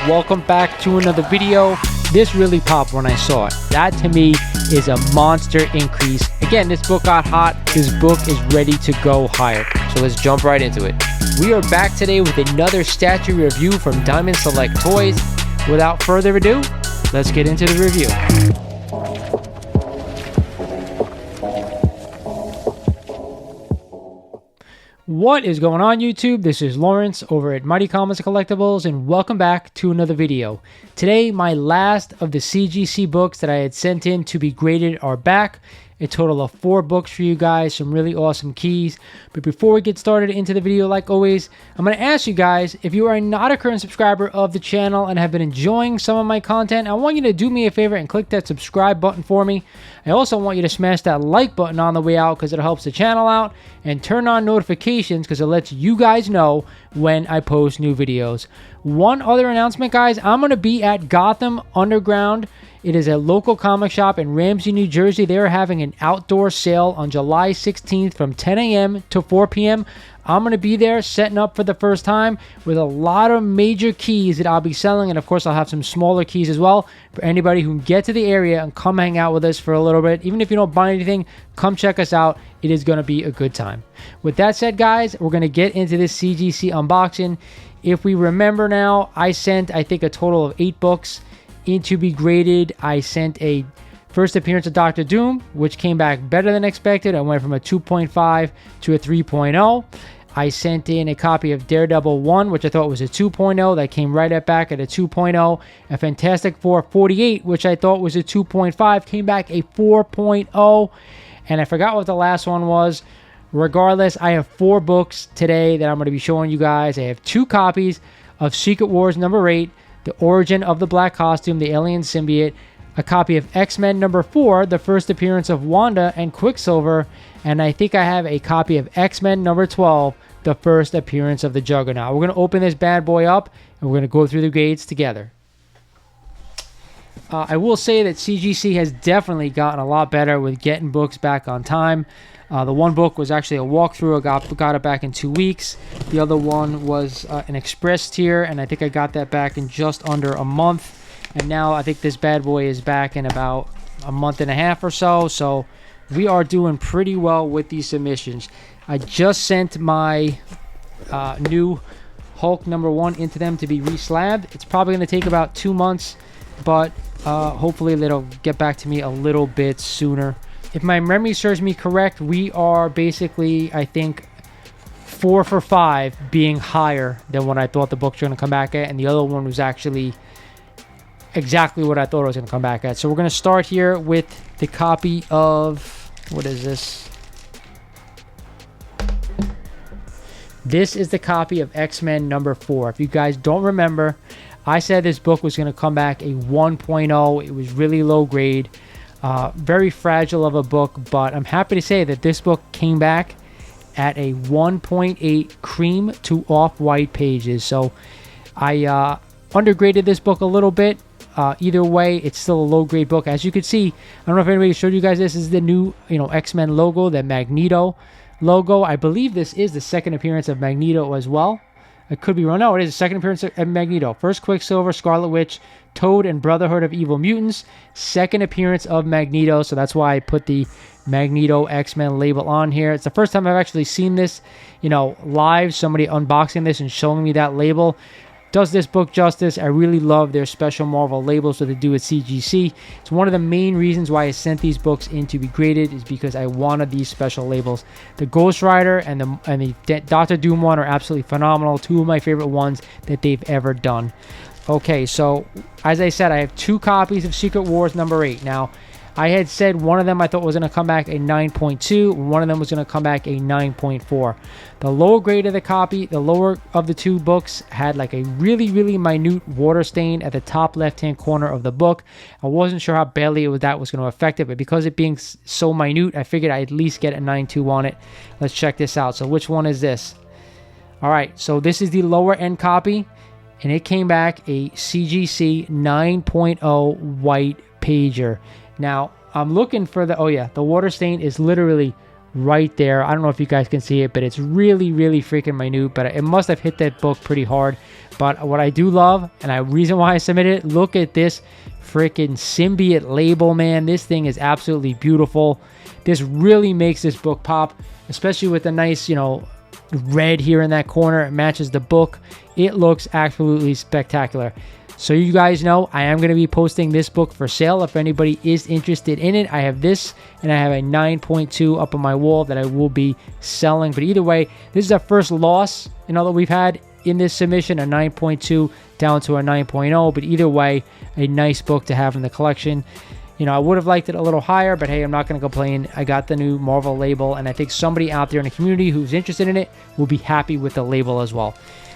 welcome back to another video. This really popped when I saw it. That to me is a monster increase. Again, this book got hot. This book is ready to go higher. So let's jump right into it. We are back today with another statue review from Diamond Select Toys. Without further ado, let's get into the review. What is going on, YouTube? This is Lawrence over at Mighty Comics and Collectibles, and welcome back to another video. Today, my last of the CGC books that I had sent in to be graded are back. A total of 4 books for you guys, some really awesome keys. But before we get started into the video, like always, I'm going to ask you guys, if you are not a current subscriber of the channel and have been enjoying some of my content, I want you to do me a favor and click that subscribe button for me. I also want you to smash that like button on the way out because it helps the channel out, and turn on notifications because it lets you guys know when I post new videos. One other announcement, guys, I'm going to be at Gotham Underground. It is a local comic shop in Ramsey, New Jersey. They are having an outdoor sale on July 16th from 10 a.m. to 4 p.m. I'm going to be there setting up for the first time with a lot of major keys that I'll be selling. And of course, I'll have some smaller keys as well for anybody who can get to the area and come hang out with us for a little bit. Even if you don't buy anything, come check us out. It is going to be a good time. With that said, guys, we're going to get into this CGC unboxing. If we remember now, I sent, I think, a total of 8 books in to be graded. I sent a first appearance of Dr. Doom, which came back better than expected. I went from a 2.5 to a 3.0. I sent in a copy of Daredevil 1, which I thought was a 2.0. That came right back at a 2.0. A Fantastic Four 48, which I thought was a 2.5, came back a 4.0. And I forgot what the last one was. Regardless, I have 4 books today that I'm going to be showing you guys. I have 2 copies of Secret Wars number 8, The Origin of the Black Costume, the Alien Symbiote, a copy of X-Men number 4, the first appearance of Wanda and Quicksilver, and I think I have a copy of X-Men number 12, the first appearance of the Juggernaut. We're going to open this bad boy up, and we're going to go through the grades together. I will say that CGC has definitely gotten a lot better with getting books back on time. The one book was actually a walkthrough. I got it back in 2 weeks. The other one was an express tier, and I think I got that back in just under a month. And now I think this bad boy is back in about a month and a half or so. So we are doing pretty well with these submissions. I just sent my new Hulk number 1 into them to be re-slabbed. It's probably going to take about 2 months, but hopefully they'll get back to me a little bit sooner. If my memory serves me correct, we are basically, I think, 4 for 5 being higher than what I thought the books were going to come back at, and the other one was actually exactly what I thought it was going to come back at. So we're going to start here with the copy of, what is this? This is the copy of X-Men number 4. If you guys don't remember, I said this book was going to come back a 1.0. It was really low grade. Very fragile of a book, but I'm happy to say that this book came back at a 1.8 cream to off-white pages. So I undergraded this book a little bit. Either way, it's still a low-grade book. As you can see, I don't know if anybody showed you guys this. This is the new, X-Men logo, the Magneto logo. I believe this is the second appearance of Magneto as well. I could be wrong. No, it is the second appearance of Magneto. First Quicksilver, Scarlet Witch, Toad, and Brotherhood of Evil Mutants. Second appearance of Magneto, so that's why I put the Magneto X-Men label on here. It's the first time I've actually seen this, live. Somebody unboxing this and showing me that label. Does this book justice. I really love their special Marvel labels that they do at CGC. It's one of the main reasons why I sent these books in to be graded, is because I wanted these special labels. The Ghost Rider and the Dr. Doom one are absolutely phenomenal. 2 of my favorite ones that they've ever done. Okay, so as I said, I have 2 copies of Secret Wars number 8. Now, I had said one of them I thought was going to come back a 9.2. One of them was going to come back a 9.4. The lower grade of the copy, the lower of the 2 books, had like a really, really minute water stain at the top left-hand corner of the book. I wasn't sure how badly that was going to affect it, but because it being so minute, I figured I'd at least get a 9.2 on it. Let's check this out. So which one is this? All right, so this is the lower end copy, and it came back a CGC 9.0 white pager. Now, I'm looking for the, oh yeah, the water stain is literally right there. I don't know if you guys can see it, but it's really, really freaking minute, but it must have hit that book pretty hard. But what I do love, and the reason why I submitted it, look at this freaking symbiote label, man. This thing is absolutely beautiful. This really makes this book pop, especially with the nice, you know, red here in that corner. It matches the book. It looks absolutely spectacular. So you guys know I am going to be posting this book for sale if anybody is interested in it. I have this, and I have a 9.2 up on my wall that I will be selling. But either way, this is our first loss, you know, that we've had in this submission, a 9.2 down to a 9.0. But either way, a nice book to have in the collection. You know, I would have liked it a little higher, but hey, I'm not going to complain. I got the new Marvel label, and I think somebody out there in the community who's interested in it will be happy with the label as well.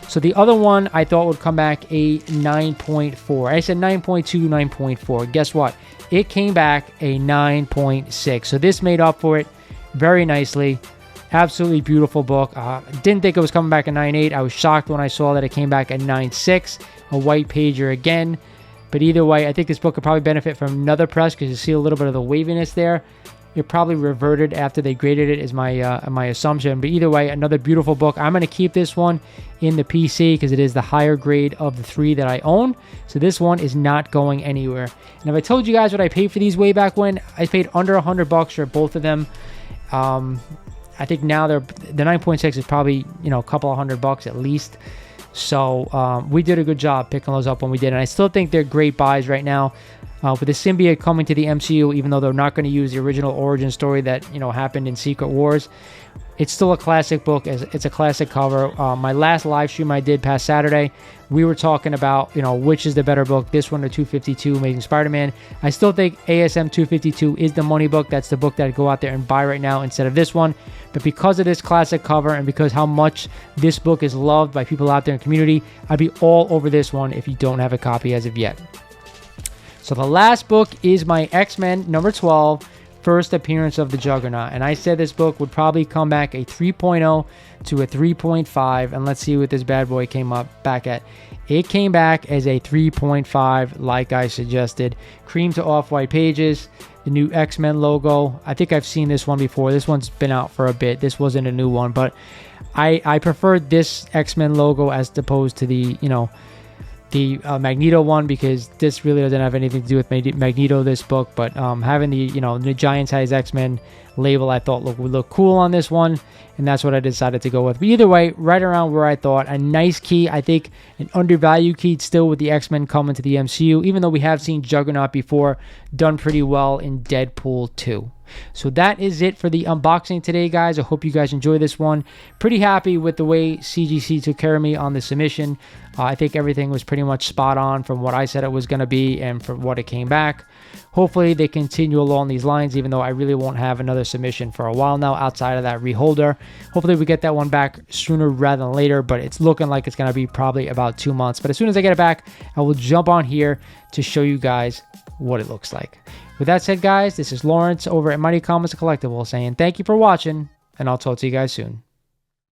So the other one I thought would come back a 9.4. I said 9.2, 9.4. Guess what? It came back a 9.6. So this made up for it very nicely. Absolutely beautiful book. Didn't think it was coming back a 9.8. I was shocked when I saw that it came back a 9.6. A white pager again. But either way, I think this book could probably benefit from another press because you see a little bit of the waviness there. It probably reverted after they graded it is my assumption. But either way, another beautiful book. I'm going to keep this one in the PC because it is the higher grade of the 3 that I own. So this one is not going anywhere. And if I told you guys what I paid for these way back when, I paid under $100 for both of them. I think now the 9.6 is probably, you know, a couple of $100 at least. So we did a good job picking those up when we did. And I still think they're great buys right now. With the symbiote coming to the MCU, even though they're not going to use the original origin story that, you know, happened in Secret Wars, it's still a classic book. It's a classic cover. My last live stream I did past Saturday, we were talking about, you know, which is the better book, this one or 252 Amazing Spider-Man. I still think ASM 252 is the money book. That's the book that I'd go out there and buy right now instead of this one. But because of this classic cover and because how much this book is loved by people out there in the community, I'd be all over this one if you don't have a copy as of yet. So the last book is my X-Men number 12, first appearance of the Juggernaut. And I said this book would probably come back a 3.0 to a 3.5. And let's see what this bad boy came up back at. It came back as a 3.5, like I suggested. Cream to off-white pages, the new X-Men logo. I think I've seen this one before. This one's been out for a bit. This wasn't a new one, but I preferred this X-Men logo as opposed to the, you know, the Magneto one, because this really doesn't have anything to do with Magneto, this book. But having the, you know, the giant size X-Men label I thought would look cool on this one, and that's what I decided to go with. But either way, right around where I thought. A nice key. I think an undervalued key still with the X-Men coming to the MCU, even though we have seen Juggernaut before, done pretty well in Deadpool 2. So that is it for the unboxing today, guys. I hope you guys enjoy this one. Pretty happy with the way CGC took care of me on the submission. I think everything was pretty much spot on from what I said it was going to be and from what it came back. Hopefully they continue along these lines, even though I really won't have another submission for a while now outside of that reholder. Hopefully we get that one back sooner rather than later, but it's looking like it's going to be probably about 2 months. But as soon as I get it back, I will jump on here to show you guys what it looks like. With that said, guys, this is Lawrence over at Mighty Comics and Collectibles saying thank you for watching, and I'll talk to you guys soon.